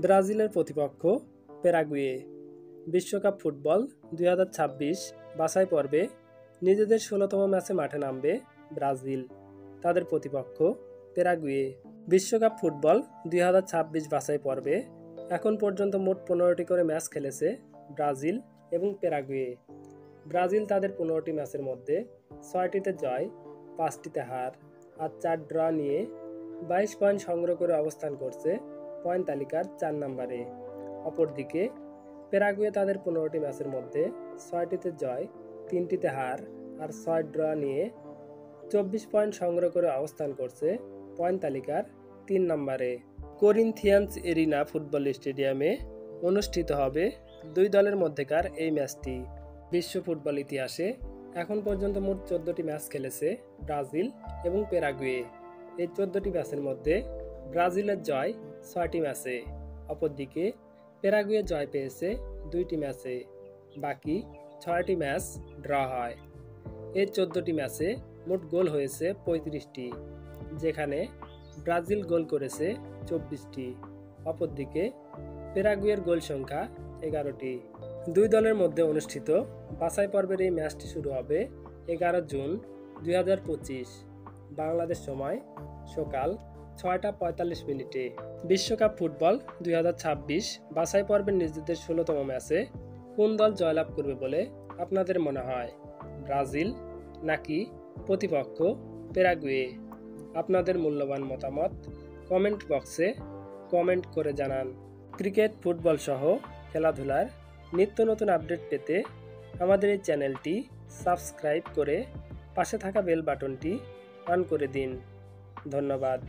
ব্রাজিলের প্রতিপক্ষ প্যারাগুয়ে। বিশ্বকাপ ফুটবল 2026 বাছাই পর্বে নিজেদের 16তম ম্যাচে মাঠে নামবে ব্রাজিল। তাদের প্রতিপক্ষ প্যারাগুয়ে। বিশ্বকাপ ফুটবল 2026 বাছাই পর্বে এখন পর্যন্ত মোট 15টি করে ম্যাচ খেলেছে ব্রাজিল এবং প্যারাগুয়ে। ব্রাজিল তাদের 15টি ম্যাচের মধ্যে 6টিতে জয়, 5টিতে হার আর 4 ড্র নিয়ে 22 পয়েন্ট সংগ্রহ করে অবস্থান করছে পয়েন্ট তালিকার 4 নম্বরে। অপরদিকে প্যারাগুয়ে তাদের 15টি ম্যাচের মধ্যে 6টিতে জয়, 3টিতে হার আর 6 ড্র নিয়ে 24 পয়েন্ট সংগ্রহ করে অবস্থান করছে পয়েন্ট তালিকার 3 নম্বরে। করিন্থিয়ান্স এরিনা ফুটবল স্টেডিয়ামে অনুষ্ঠিত হবে দুই দলের মধ্যেকার এই ম্যাচটি। বিশ্ব ফুটবল ইতিহাসে এখন পর্যন্ত মোট 14টি ম্যাচ খেলেছে ব্রাজিল এবং প্যারাগুয়ে। এই 14টি ম্যাচের মধ্যে ব্রাজিলের জয় 6টি ম্যাচে, অপরদিকে প্যারাগুয়ে জয় পেয়েছে 2টি ম্যাচে, বাকি 6টি ম্যাচ ড্র হয়। এই 14টি ম্যাচে মোট গোল হয়েছে 35টি, যেখানে ব্রাজিল গোল করেছে 24টি, অপরদিকে প্যারাগুয়ের গোল সংখ্যা 11টি। দুই দলের মধ্যে অনুষ্ঠিত বাছাই পর্বের এই ম্যাচটি শুরু হবে 11 জুন 2025 বাংলাদেশ সময় সকাল 6টা 45 মিনিটে। বিশ্বকাপ ফুটবল 2026 বাছাই পর্বের নিজেদের 16তম ম্যাচে কোন দল জয়লাভ করবে বলে আপনাদের মনে হয়? ব্রাজিল নাকি প্রতিপক্ষ প্যারাগুয়ে? আপনাদের মূল্যবান মতামত কমেন্ট বক্সে কমেন্ট করে জানান। ক্রিকেট, ফুটবল সহ খেলাধুলার নিত্য নতুন আপডেট পেতে আমাদের এই চ্যানেলটি সাবস্ক্রাইব করে পাশে থাকা বেল বাটনটি অন করে দিন। ধন্যবাদ।